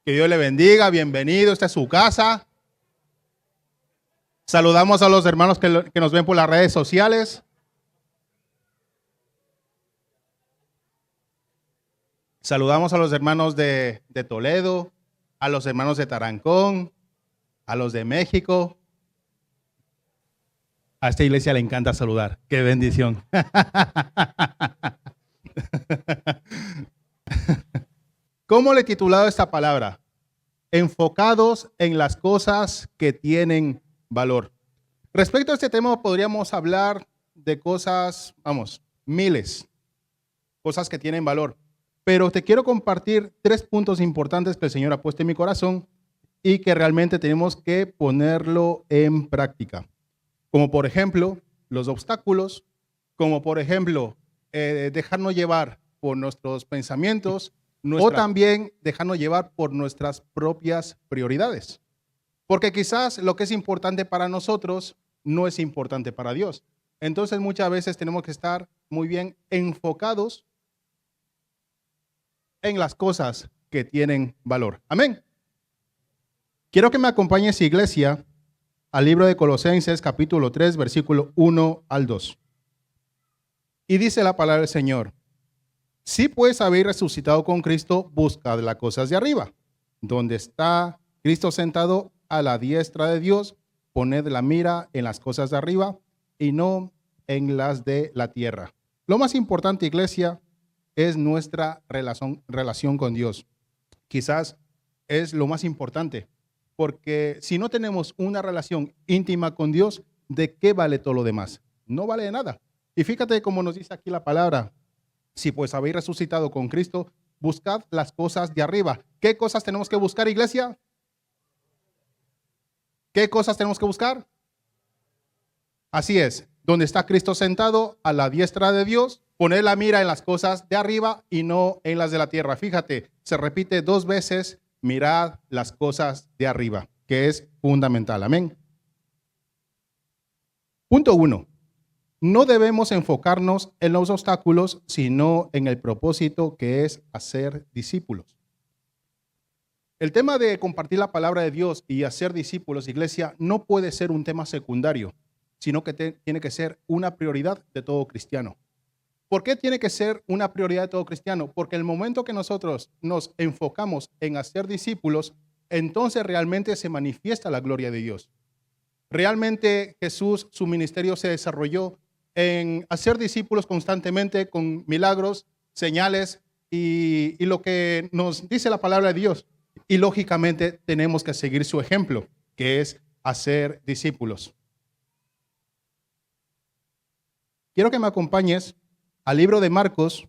Que Dios le bendiga, bienvenido, esta es su casa. Saludamos a los hermanos que nos ven por las redes sociales. Saludamos a los hermanos de Toledo, a los hermanos de Tarancón, a los de México. A esta iglesia le encanta saludar. ¡Qué bendición! ¿Cómo le he titulado esta palabra? Enfocados en las cosas que tienen valor. Respecto a este tema podríamos hablar de cosas, miles, cosas que tienen valor. Pero te quiero compartir 3 puntos importantes que el Señor ha puesto en mi corazón y que realmente tenemos que ponerlo en práctica. Como por ejemplo, los obstáculos, como por ejemplo, dejarnos llevar por nuestros pensamientos, o también dejarnos llevar por nuestras propias prioridades. Porque quizás lo que es importante para nosotros no es importante para Dios. Entonces muchas veces tenemos que estar muy bien enfocados en las cosas que tienen valor. Amén. Quiero que me acompañes, iglesia, al libro de Colosenses, capítulo 3, versículo 1 al 2. Y dice la palabra del Señor: si pues habéis resucitado con Cristo, buscad las cosas de arriba, donde está Cristo sentado a la diestra de Dios. Poned la mira en las cosas de arriba y no en las de la tierra. Lo más importante, iglesia, es nuestra relación con Dios. Quizás es lo más importante, porque si no tenemos una relación íntima con Dios, ¿de qué vale todo lo demás? No vale de nada. Y fíjate cómo nos dice aquí la palabra: si pues habéis resucitado con Cristo, buscad las cosas de arriba. ¿Qué cosas tenemos que buscar, iglesia? ¿Qué cosas tenemos que buscar? Así es, donde está Cristo sentado a la diestra de Dios. Poner la mira en las cosas de arriba y no en las de la tierra. Fíjate, se repite 2 veces: mirad las cosas de arriba, que es fundamental. Amén. Punto 1. No debemos enfocarnos en los obstáculos, sino en el propósito, que es hacer discípulos. El tema de compartir la palabra de Dios y hacer discípulos, iglesia, no puede ser un tema secundario, sino que tiene que ser una prioridad de todo cristiano. ¿Por qué tiene que ser una prioridad de todo cristiano? Porque el momento que nosotros nos enfocamos en hacer discípulos, entonces realmente se manifiesta la gloria de Dios. Realmente Jesús, su ministerio se desarrolló en hacer discípulos constantemente con milagros, señales y lo que nos dice la palabra de Dios. Y lógicamente tenemos que seguir su ejemplo, que es hacer discípulos. Quiero que me acompañes al libro de Marcos,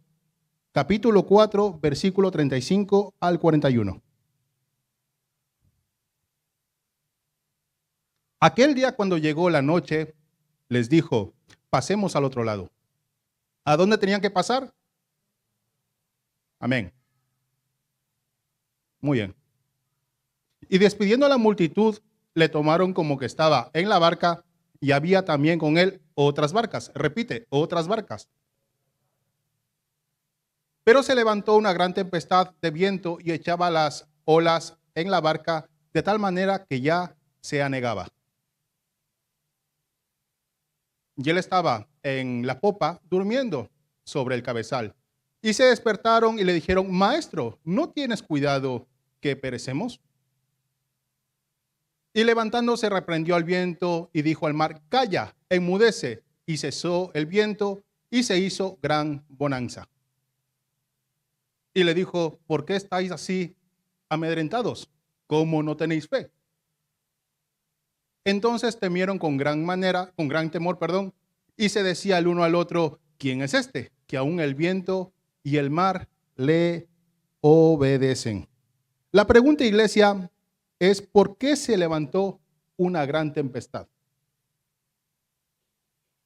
capítulo 4, versículo 35 al 41. Aquel día, cuando llegó la noche, les dijo: pasemos al otro lado. ¿A dónde tenían que pasar? Amén. Muy bien. Y despidiendo a la multitud, le tomaron como que estaba en la barca, y había también con él otras barcas. Repite, otras barcas. Pero se levantó una gran tempestad de viento y echaba las olas en la barca de tal manera que ya se anegaba. Y él estaba en la popa durmiendo sobre el cabezal. Y se despertaron y le dijeron: maestro, ¿no tienes cuidado que perecemos? Y levantándose reprendió al viento y dijo al mar: calla, enmudece. Y cesó el viento y se hizo gran bonanza. Y le dijo: ¿por qué estáis así amedrentados? ¿Cómo no tenéis fe? Entonces temieron con gran temor, y se decía el uno al otro: ¿quién es este, que aún el viento y el mar le obedecen? La pregunta, iglesia, es: ¿por qué se levantó una gran tempestad?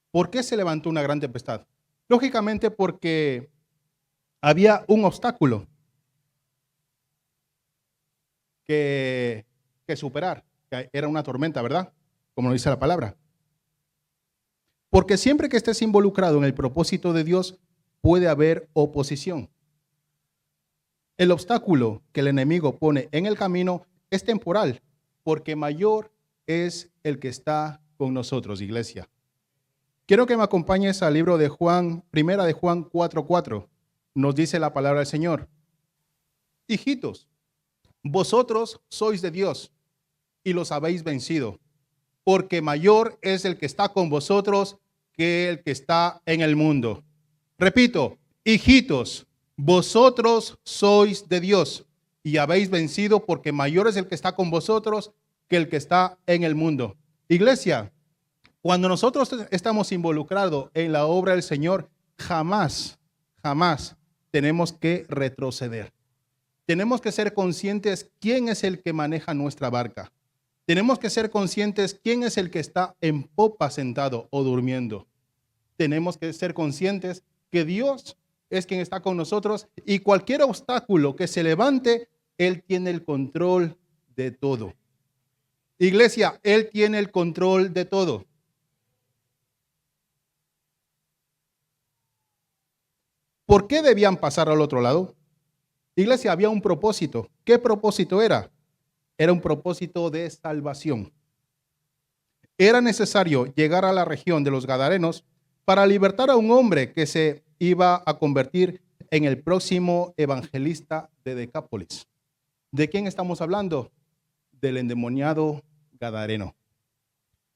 ¿Por qué se levantó una gran tempestad? Lógicamente porque había un obstáculo que superar, que era una tormenta, ¿verdad? Como nos dice la palabra. Porque siempre que estés involucrado en el propósito de Dios, puede haber oposición. El obstáculo que el enemigo pone en el camino es temporal, porque mayor es el que está con nosotros, iglesia. Quiero que me acompañes al libro de Juan, primera de Juan 4:4. Nos dice la palabra del Señor. Hijitos, vosotros sois de Dios y los habéis vencido, porque mayor es el que está con vosotros que el que está en el mundo. Repito, hijitos, vosotros sois de Dios y habéis vencido, porque mayor es el que está con vosotros que el que está en el mundo. Iglesia, cuando nosotros estamos involucrados en la obra del Señor, jamás tenemos que retroceder. Tenemos que ser conscientes quién es el que maneja nuestra barca. Tenemos que ser conscientes quién es el que está en popa sentado o durmiendo. Tenemos que ser conscientes que Dios es quien está con nosotros y cualquier obstáculo que se levante, Él tiene el control de todo. Iglesia, Él tiene el control de todo. ¿Por qué debían pasar al otro lado? Iglesia, había un propósito. ¿Qué propósito era? Era un propósito de salvación. Era necesario llegar a la región de los Gadarenos para libertar a un hombre que se iba a convertir en el próximo evangelista de Decápolis. ¿De quién estamos hablando? Del endemoniado Gadareno.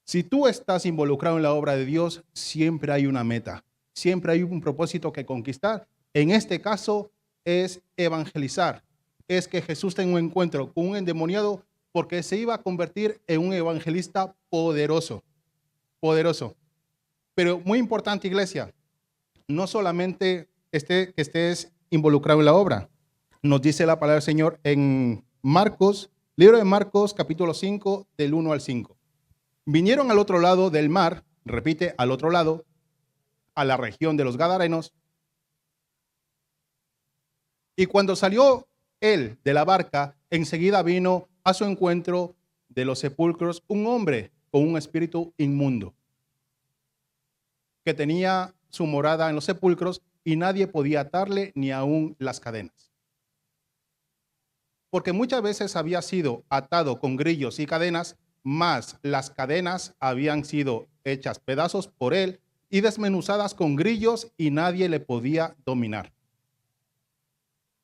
Si tú estás involucrado en la obra de Dios, siempre hay una meta, siempre hay un propósito que conquistar. En este caso es evangelizar, es que Jesús tenga un encuentro con un endemoniado porque se iba a convertir en un evangelista poderoso, poderoso. Pero muy importante, iglesia, no solamente que estés involucrado en la obra. Nos dice la palabra del Señor en Marcos, libro de Marcos, capítulo 5, del 1 al 5. Vinieron al otro lado del mar, repite, al otro lado, a la región de los Gadarenos. Y cuando salió él de la barca, enseguida vino a su encuentro de los sepulcros un hombre con un espíritu inmundo, que tenía su morada en los sepulcros y nadie podía atarle ni aún las cadenas. Porque muchas veces había sido atado con grillos y cadenas, mas las cadenas habían sido hechas pedazos por él y desmenuzadas con grillos y nadie le podía dominar.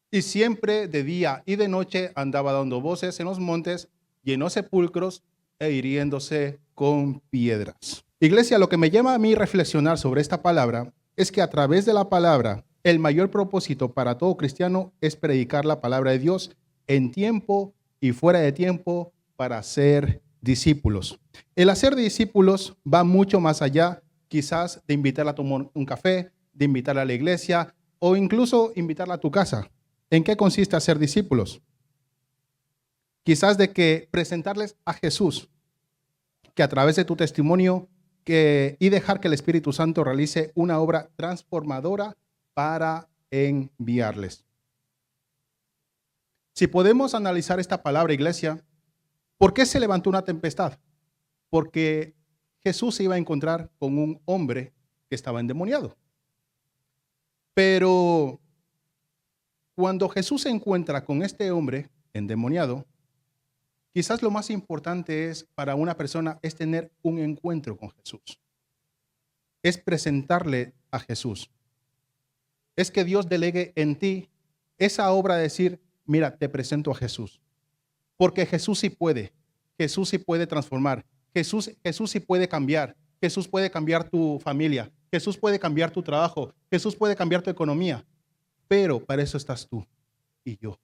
Y siempre de día y de noche andaba dando voces en los montes y en los sepulcros e hiriéndose con piedras. Iglesia, lo que me llama a mí reflexionar sobre esta palabra es que a través de la palabra, el mayor propósito para todo cristiano es predicar la palabra de Dios en tiempo y fuera de tiempo para hacer discípulos. El hacer discípulos va mucho más allá, quizás, de invitarla a tomar un café, de invitarla a la iglesia o incluso invitarla a tu casa. ¿En qué consiste hacer discípulos? Quizás de que presentarles a Jesús, que a través de tu testimonio y dejar que el Espíritu Santo realice una obra transformadora para enviarles. Si podemos analizar esta palabra, iglesia, ¿por qué se levantó una tempestad? Porque Jesús se iba a encontrar con un hombre que estaba endemoniado. Pero cuando Jesús se encuentra con este hombre endemoniado, quizás lo más importante es para una persona es tener un encuentro con Jesús. Es presentarle a Jesús. Es que Dios delegue en ti esa obra de decir, mira, te presento a Jesús. Porque Jesús sí puede transformar. Jesús sí puede cambiar. Jesús puede cambiar tu familia. Jesús puede cambiar tu trabajo. Jesús puede cambiar tu economía. Pero para eso estás tú y yo.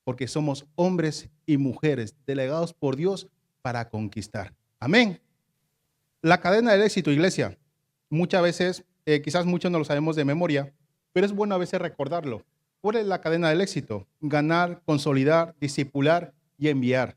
Porque somos hombres y mujeres delegados por Dios para conquistar. Amén. La cadena del éxito, iglesia, muchas veces, quizás muchos no lo sabemos de memoria, pero es bueno a veces recordarlo. ¿Cuál es la cadena del éxito? Ganar, consolidar, discipular y enviar.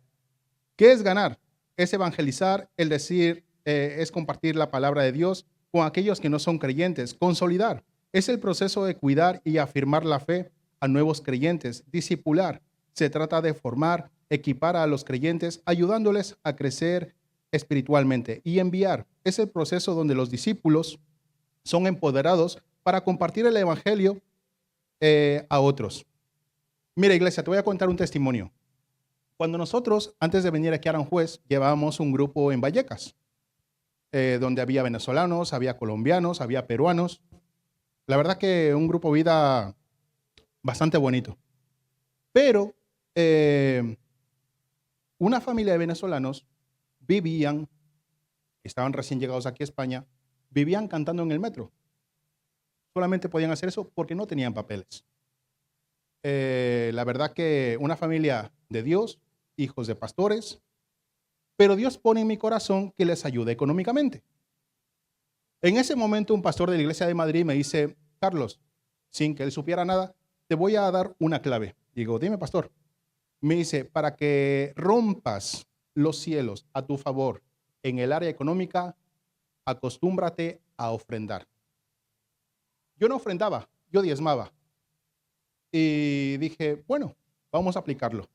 ¿Qué es ganar? Es evangelizar, es compartir la palabra de Dios con aquellos que no son creyentes. Consolidar es el proceso de cuidar y afirmar la fe a nuevos creyentes. Discipular se trata de formar, equipar a los creyentes, ayudándoles a crecer espiritualmente. Y enviar es el proceso donde los discípulos son empoderados para compartir el evangelio a otros. Mira, iglesia, te voy a contar un testimonio. Cuando nosotros, antes de venir aquí a Aranjuez, llevábamos un grupo en Vallecas, donde había venezolanos, había colombianos, había peruanos. La verdad que un grupo de vida bastante bonito. Pero una familia de venezolanos estaban recién llegados aquí a España, vivían cantando en el metro. Solamente podían hacer eso porque no tenían papeles. La verdad que una familia de Dios, hijos de pastores, pero Dios pone en mi corazón que les ayude económicamente. En ese momento un pastor de la iglesia de Madrid me dice, Carlos, sin que él supiera nada, te voy a dar una clave. Digo, dime, pastor. Me dice, para que rompas los cielos a tu favor en el área económica, acostúmbrate a ofrendar. Yo no ofrendaba, yo diezmaba. Y dije, bueno, vamos a aplicarlo.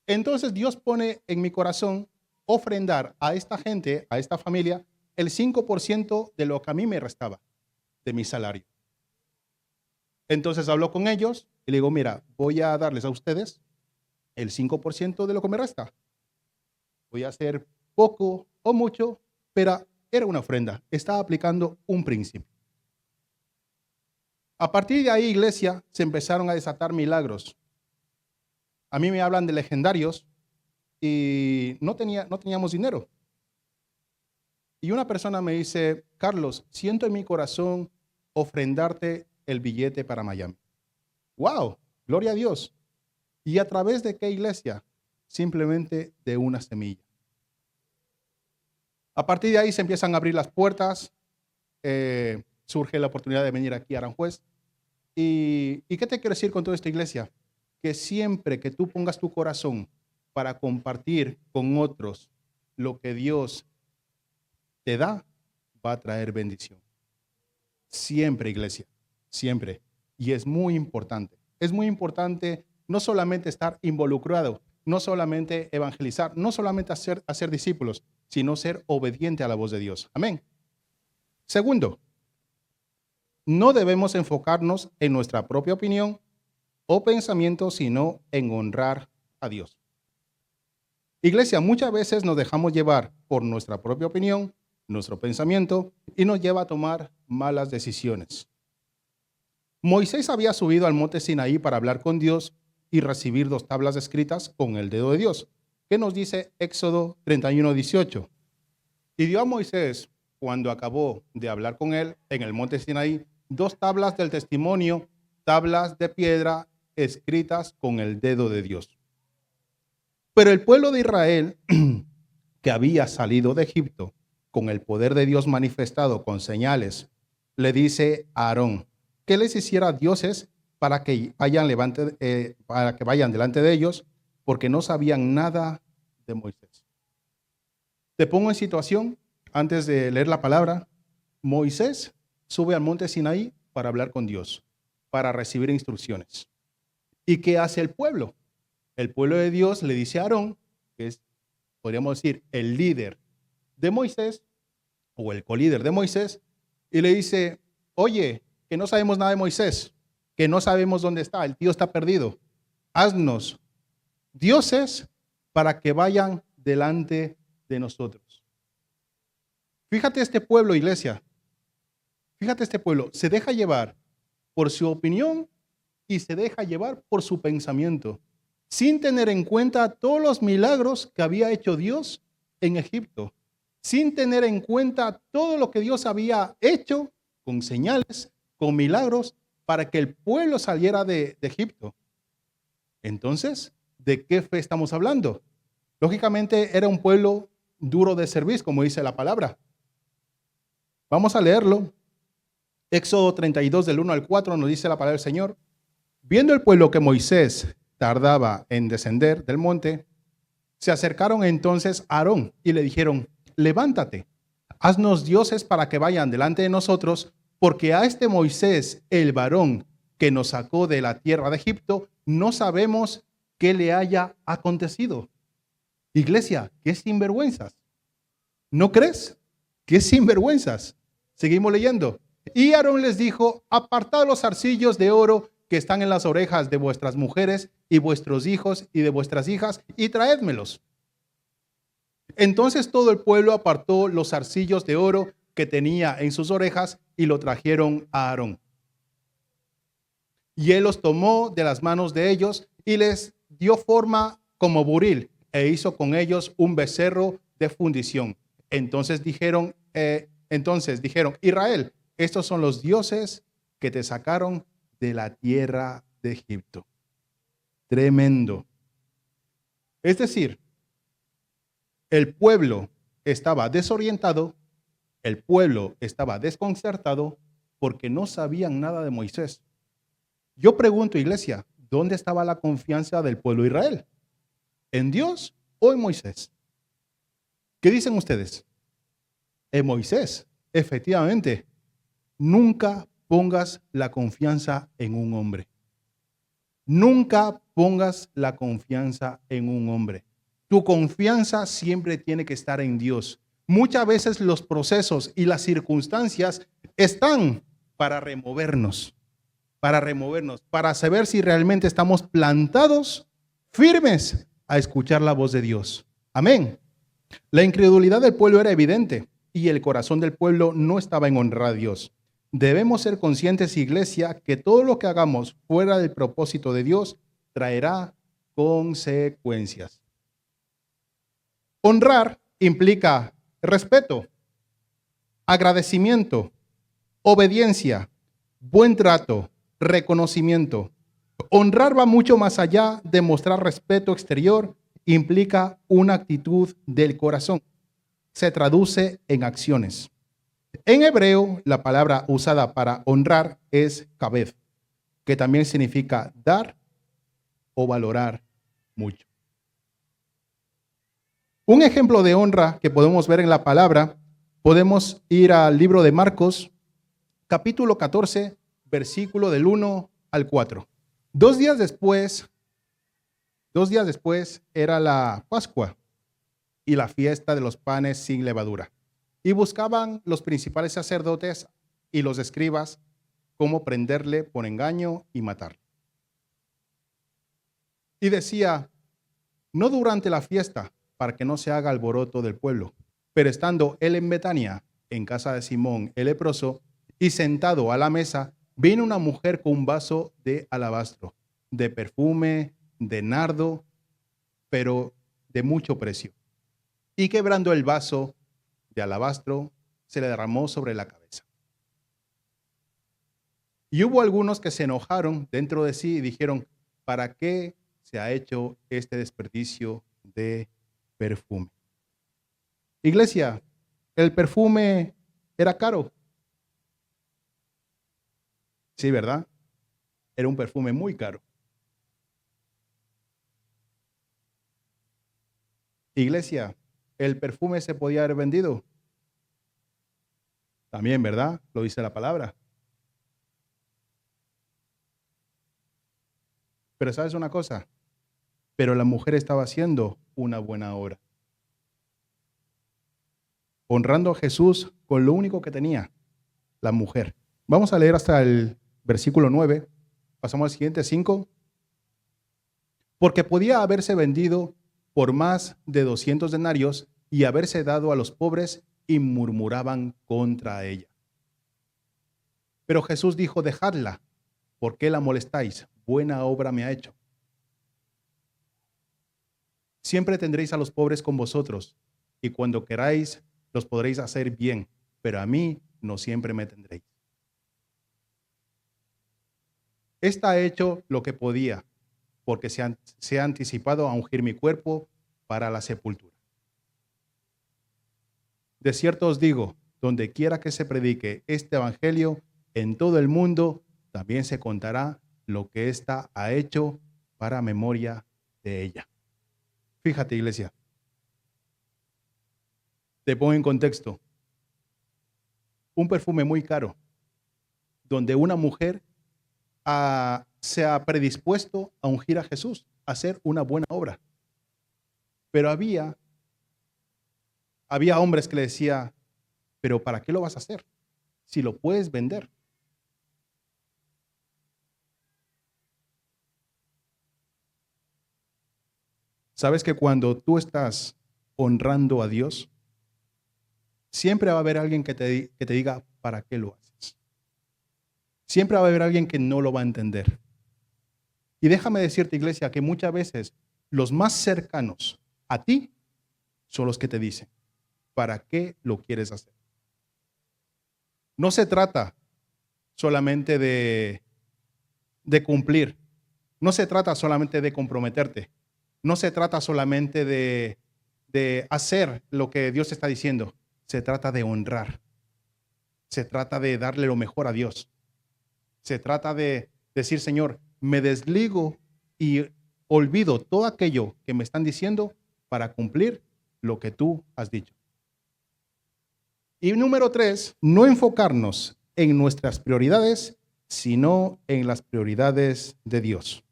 Entonces Dios pone en mi corazón ofrendar a esta gente, a esta familia, el 5% de lo que a mí me restaba de mi salario. Entonces hablo con ellos y le digo, mira, voy a darles a ustedes el 5% de lo que me resta. Voy a hacer poco o mucho, pero era una ofrenda. Estaba aplicando un principio. A partir de ahí, iglesia, se empezaron a desatar milagros. A mí me hablan de legendarios y no teníamos dinero. Y una persona me dice, Carlos, siento en mi corazón ofrendarte el billete para Miami. ¡Wow! Gloria a Dios. ¿Y a través de qué iglesia? Simplemente de una semilla. A partir de ahí se empiezan a abrir las puertas. Surge la oportunidad de venir aquí a Aranjuez. ¿Y qué te quiero decir con toda esta iglesia? Que siempre que tú pongas tu corazón para compartir con otros lo que Dios te da, va a traer bendición. Siempre, iglesia, siempre. Y es muy importante. Es muy importante no solamente estar involucrado, no solamente evangelizar, no solamente hacer discípulos, sino ser obediente a la voz de Dios. Amén. Segundo, no debemos enfocarnos en nuestra propia opinión o pensamiento, sino en honrar a Dios. Iglesia, muchas veces nos dejamos llevar por nuestra propia opinión, nuestro pensamiento, y nos lleva a tomar malas decisiones. Moisés había subido al monte Sinaí para hablar con Dios y recibir 2 tablas escritas con el dedo de Dios. ¿Qué nos dice Éxodo 31:18? Y dio a Moisés, cuando acabó de hablar con él en el monte Sinaí, 2 tablas del testimonio, tablas de piedra escritas con el dedo de Dios. Pero el pueblo de Israel, que había salido de Egipto con el poder de Dios manifestado con señales, le dice a Aarón que les hiciera dioses para que vayan delante de ellos, porque no sabían nada de Moisés. Te pongo en situación, antes de leer la palabra. Moisés sube al monte Sinaí para hablar con Dios, para recibir instrucciones. ¿Y qué hace el pueblo? El pueblo de Dios le dice a Aarón, que es, podríamos decir, el líder de Moisés, o el colíder de Moisés, y le dice, oye, que no sabemos nada de Moisés, que no sabemos dónde está, el tío está perdido. Haznos dioses para que vayan delante de nosotros. Fíjate este pueblo, iglesia. Fíjate este pueblo. Se deja llevar por su opinión y se deja llevar por su pensamiento, sin tener en cuenta todos los milagros que había hecho Dios en Egipto, sin tener en cuenta todo lo que Dios había hecho con señales, con milagros, para que el pueblo saliera de Egipto. Entonces, ¿de qué fe estamos hablando? Lógicamente era un pueblo duro de servir, como dice la palabra. Vamos a leerlo. Éxodo 32, del 1 al 4, nos dice la palabra del Señor. Viendo el pueblo que Moisés tardaba en descender del monte, se acercaron entonces a Aarón y le dijeron, levántate, haznos dioses para que vayan delante de nosotros, porque a este Moisés, el varón que nos sacó de la tierra de Egipto, no sabemos qué le haya acontecido. Iglesia, qué sinvergüenzas. ¿No crees? Qué sinvergüenzas. Seguimos leyendo. Y Aarón les dijo, apartad los zarcillos de oro que están en las orejas de vuestras mujeres y vuestros hijos y de vuestras hijas, y traédmelos. Entonces todo el pueblo apartó los zarcillos de oro que tenía en sus orejas y lo trajeron a Aarón. Y él los tomó de las manos de ellos y les dio forma como buril e hizo con ellos un becerro de fundición. Entonces dijeron, Israel, estos son los dioses que te sacaron de la tierra de Egipto. Tremendo. Es decir, el pueblo estaba desorientado, el pueblo estaba desconcertado porque no sabían nada de Moisés. Yo pregunto, iglesia, ¿dónde estaba la confianza del pueblo de Israel? ¿En Dios o en Moisés? ¿Qué dicen ustedes? En Moisés, efectivamente. Nunca pongas la confianza en un hombre. Nunca pongas la confianza en un hombre. Tu confianza siempre tiene que estar en Dios. Muchas veces los procesos y las circunstancias están para removernos, para saber si realmente estamos plantados, firmes a escuchar la voz de Dios. Amén. La incredulidad del pueblo era evidente y el corazón del pueblo no estaba en honrar a Dios. Debemos ser conscientes, iglesia, que todo lo que hagamos fuera del propósito de Dios traerá consecuencias. Honrar implica respeto, agradecimiento, obediencia, buen trato, reconocimiento. Honrar va mucho más allá de mostrar respeto exterior, implica una actitud del corazón. Se traduce en acciones. En hebreo, la palabra usada para honrar es kabed, que también significa dar o valorar mucho. Un ejemplo de honra que podemos ver en la palabra, podemos ir al libro de Marcos, capítulo 14, versículo del 1 al 4. Dos días después era la Pascua y la fiesta de los panes sin levadura. Y buscaban los principales sacerdotes y los escribas cómo prenderle por engaño y matarle. Y decía, no durante la fiesta, para que no se haga alboroto del pueblo, pero estando él en Betania, en casa de Simón el leproso, y sentado a la mesa, vino una mujer con un vaso de alabastro, de perfume, de nardo, pero de mucho precio. Y quebrando el vaso de alabastro, se le derramó sobre la cabeza. Y hubo algunos que se enojaron dentro de sí y dijeron, ¿para qué se ha hecho este desperdicio de perfume? Iglesia, el perfume era caro. Sí, ¿verdad? Era un perfume muy caro. Iglesia, el perfume se podía haber vendido. También, ¿verdad? Lo dice la palabra. Pero ¿sabes una cosa? Pero la mujer estaba haciendo una buena obra, honrando a Jesús con lo único que tenía, la mujer. Vamos a leer hasta el versículo 9. Pasamos al siguiente, 5. Porque podía haberse vendido por más de 200 denarios y haberse dado a los pobres, y murmuraban contra ella. Pero Jesús dijo, dejadla, ¿por qué la molestáis? Buena obra me ha hecho. Siempre tendréis a los pobres con vosotros, y cuando queráis los podréis hacer bien, pero a mí no siempre me tendréis. Esta ha hecho lo que podía, porque se ha anticipado a ungir mi cuerpo para la sepultura. De cierto os digo, donde quiera que se predique este evangelio, en todo el mundo también se contará lo que ésta ha hecho para memoria de ella. Fíjate, iglesia. Te pongo en contexto. Un perfume muy caro, donde una mujer se ha predispuesto a ungir a Jesús, a hacer una buena obra. Pero había hombres que le decían, pero ¿para qué lo vas a hacer? Si lo puedes vender. ¿Sabes que cuando tú estás honrando a Dios, siempre va a haber alguien que te diga, ¿para qué lo haces? Siempre va a haber alguien que no lo va a entender. Y déjame decirte, iglesia, que muchas veces los más cercanos a ti son los que te dicen, ¿para qué lo quieres hacer? No se trata solamente de cumplir. No se trata solamente de comprometerte. No se trata solamente de hacer lo que Dios está diciendo. Se trata de honrar. Se trata de darle lo mejor a Dios. Se trata de decir, Señor, me desligo y olvido todo aquello que me están diciendo para cumplir lo que tú has dicho. Y número 3, no enfocarnos en nuestras prioridades, sino en las prioridades de Dios.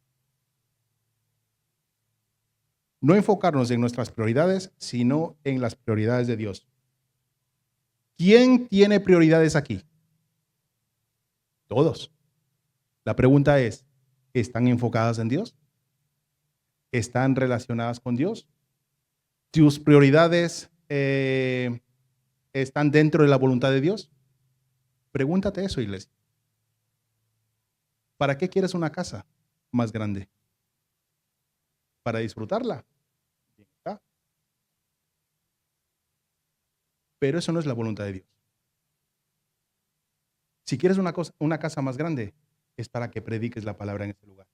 No enfocarnos en nuestras prioridades, sino en las prioridades de Dios. ¿Quién tiene prioridades aquí? Todos. La pregunta es, ¿están enfocadas en Dios? ¿Están relacionadas con Dios? ¿Tus prioridades están dentro de la voluntad de Dios? Pregúntate eso, iglesia. ¿Para qué quieres una casa más grande? ¿Para disfrutarla? Bien está. Pero eso no es la voluntad de Dios. Si quieres una casa más grande, es para que prediques la palabra en ese lugar.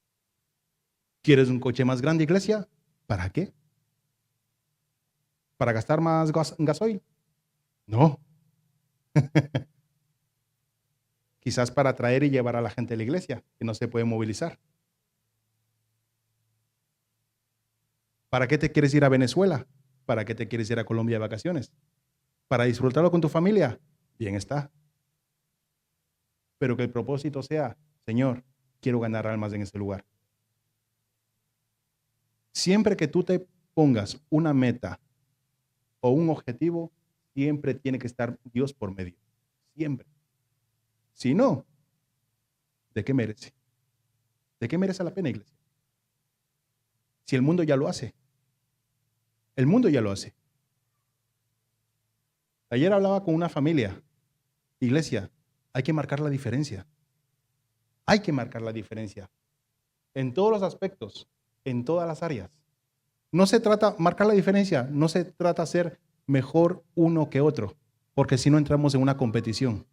¿Quieres un coche más grande, iglesia? ¿Para qué? ¿Para gastar más gasoil? No. Quizás para traer y llevar a la gente a la iglesia, que no se puede movilizar. ¿Para qué te quieres ir a Venezuela? ¿Para qué te quieres ir a Colombia de vacaciones? ¿Para disfrutarlo con tu familia? Bien está. Pero que el propósito sea, Señor, quiero ganar almas en ese lugar. Siempre que tú te pongas una meta o un objetivo, siempre tiene que estar Dios por medio. Siempre. Si no, ¿de qué merece? ¿De qué merece la pena, iglesia? Si el mundo ya lo hace. El mundo ya lo hace. Ayer hablaba con una familia. Iglesia, hay que marcar la diferencia. Hay que marcar la diferencia. En todos los aspectos, en todas las áreas. No se trata, marcar la diferencia, no se trata de ser mejor uno que otro, porque si no entramos en una competición.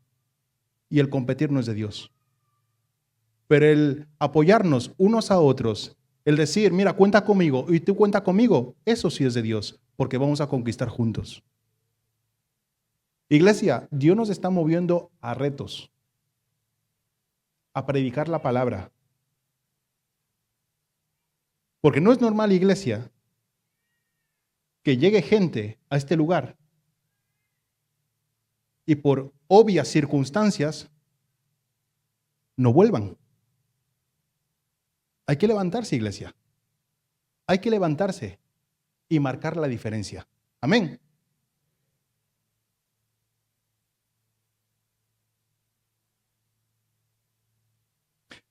Y el competir no es de Dios. Pero el apoyarnos unos a otros, el decir, mira, cuenta conmigo y tú cuenta conmigo, eso sí es de Dios, porque vamos a conquistar juntos. Iglesia, Dios nos está moviendo a retos, a predicar la palabra. Porque no es normal, iglesia, que llegue gente a este lugar y por obvias circunstancias no vuelvan. Hay que levantarse, iglesia. Hay que levantarse y marcar la diferencia. Amén.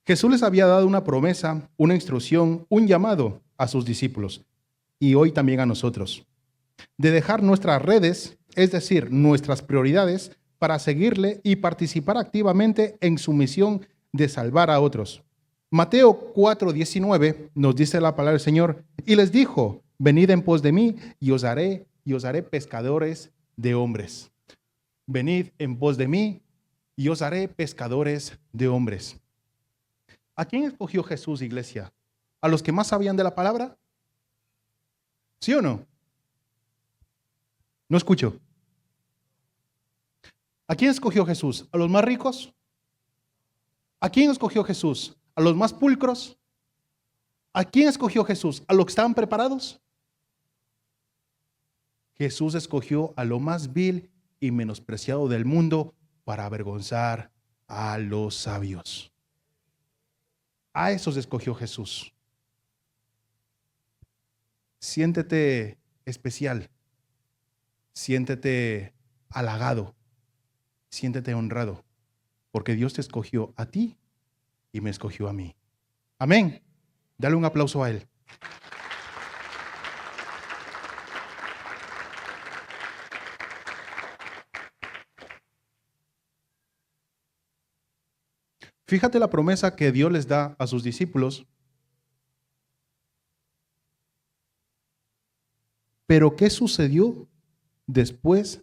Jesús les había dado una promesa, una instrucción, un llamado a sus discípulos y hoy también a nosotros, de dejar nuestras redes, es decir, nuestras prioridades, para seguirle y participar activamente en su misión de salvar a otros. Mateo 4:19 nos dice la palabra del Señor, y les dijo, venid en pos de mí y os haré pescadores de hombres. Venid en pos de mí y os haré pescadores de hombres. ¿A quién escogió Jesús, iglesia? ¿A los que más sabían de la palabra? ¿Sí o no? No escucho. ¿A quién escogió Jesús? ¿A los más ricos? ¿A quién escogió Jesús? ¿A los más pulcros? ¿A quién escogió Jesús? ¿A los que estaban preparados? Jesús escogió a lo más vil y menospreciado del mundo para avergonzar a los sabios. A esos escogió Jesús. Siéntete especial. Siéntete halagado. Siéntete honrado. Porque Dios te escogió a ti y me escogió a mí. Amén. Dale un aplauso a Él. Fíjate la promesa que Dios les da a sus discípulos. Pero ¿qué sucedió después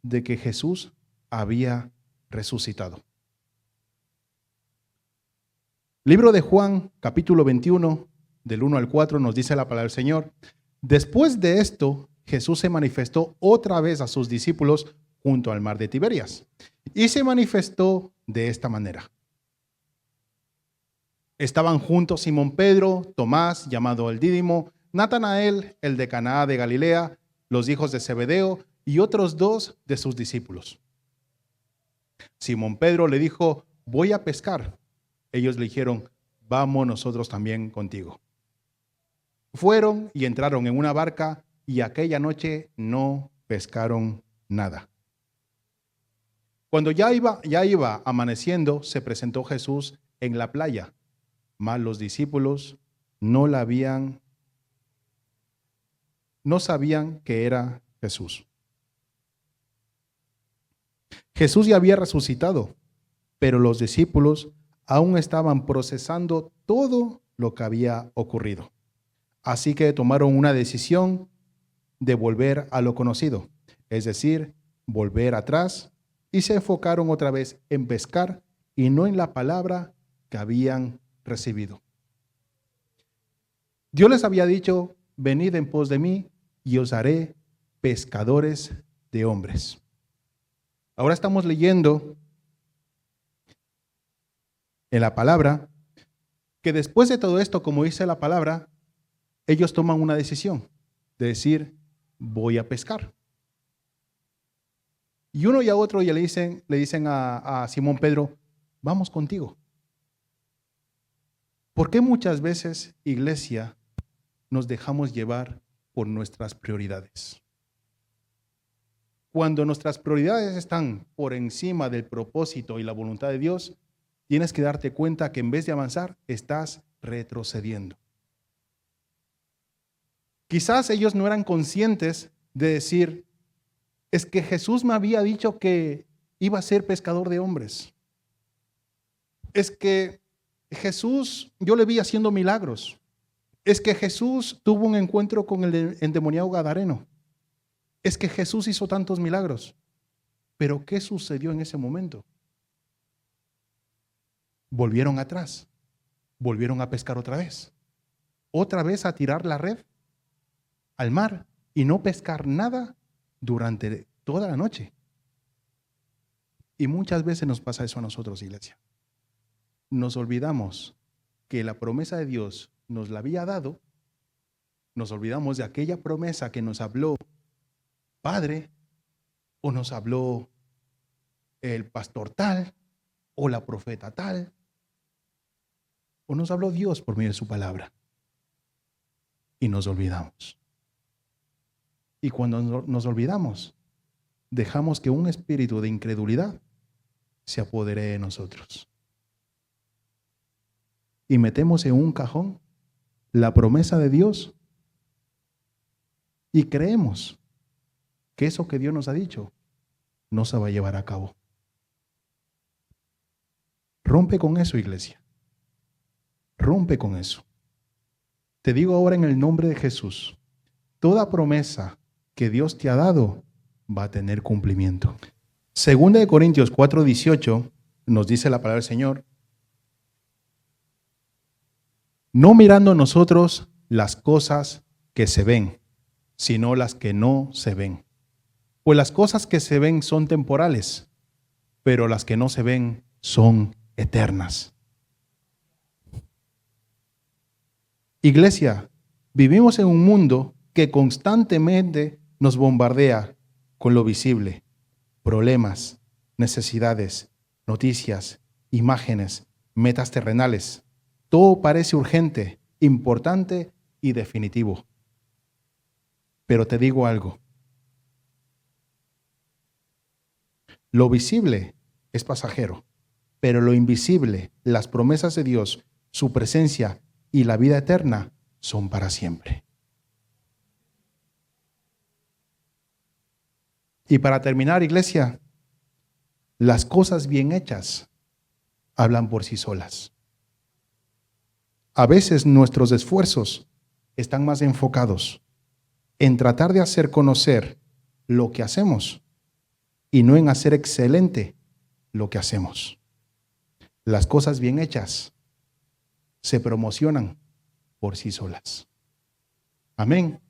de que Jesús había resucitado? Libro de Juan, capítulo 21, del 1 al 4, nos dice la palabra del Señor. Después de esto, Jesús se manifestó otra vez a sus discípulos junto al mar de Tiberias. Y se manifestó de esta manera. Estaban juntos Simón Pedro, Tomás, llamado el Dídimo, Natanael, el de Caná de Galilea, los hijos de Zebedeo y otros 2 de sus discípulos. Simón Pedro le dijo: voy a pescar. Ellos le dijeron: vamos nosotros también contigo. Fueron y entraron en una barca y aquella noche no pescaron nada. Cuando ya iba amaneciendo, se presentó Jesús en la playa, mas los discípulos no sabían que era Jesús. Jesús ya había resucitado, pero los discípulos aún estaban procesando todo lo que había ocurrido. Así que tomaron una decisión de volver a lo conocido, es decir, volver atrás, y se enfocaron otra vez en pescar y no en la palabra que habían recibido. Dios les había dicho: venid en pos de mí y os haré pescadores de hombres. Ahora estamos leyendo en la palabra que después de todo esto, como dice la palabra, ellos toman una decisión de decir: voy a pescar. Y uno y a otro ya le dicen a Simón Pedro: vamos contigo. ¿Por qué muchas veces, iglesia, nos dejamos llevar por nuestras prioridades? Cuando nuestras prioridades están por encima del propósito y la voluntad de Dios, tienes que darte cuenta que en vez de avanzar, estás retrocediendo. Quizás ellos no eran conscientes de decir: es que Jesús me había dicho que iba a ser pescador de hombres. Es que Jesús, yo le vi haciendo milagros. Es que Jesús tuvo un encuentro con el endemoniado gadareno. Es que Jesús hizo tantos milagros. Pero ¿qué sucedió en ese momento? Volvieron atrás. Volvieron a pescar otra vez a tirar la red al mar y no pescar nada durante toda la noche. Y muchas veces nos pasa eso a nosotros, iglesia. Nos olvidamos que la promesa de Dios nos la había dado. Nos olvidamos de aquella promesa que nos habló Padre, o nos habló el pastor tal, o la profeta tal, o nos habló Dios por medio de su palabra. Y nos olvidamos. Y cuando nos olvidamos, dejamos que un espíritu de incredulidad se apodere de nosotros. Y metemos en un cajón la promesa de Dios y creemos que eso que Dios nos ha dicho no se va a llevar a cabo. Rompe con eso, iglesia. Rompe con eso. Te digo ahora en el nombre de Jesús, toda promesa que Dios te ha dado va a tener cumplimiento. Segunda de Corintios 4:18 nos dice la palabra del Señor: no mirando nosotros las cosas que se ven, sino las que no se ven. Pues las cosas que se ven son temporales, pero las que no se ven son eternas. Iglesia, vivimos en un mundo que constantemente nos bombardea con lo visible, problemas, necesidades, noticias, imágenes, metas terrenales. Todo parece urgente, importante y definitivo. Pero te digo algo. Lo visible es pasajero, pero lo invisible, las promesas de Dios, su presencia y la vida eterna son para siempre. Y para terminar, iglesia, las cosas bien hechas hablan por sí solas. A veces nuestros esfuerzos están más enfocados en tratar de hacer conocer lo que hacemos y no en hacer excelente lo que hacemos. Las cosas bien hechas se promocionan por sí solas. Amén.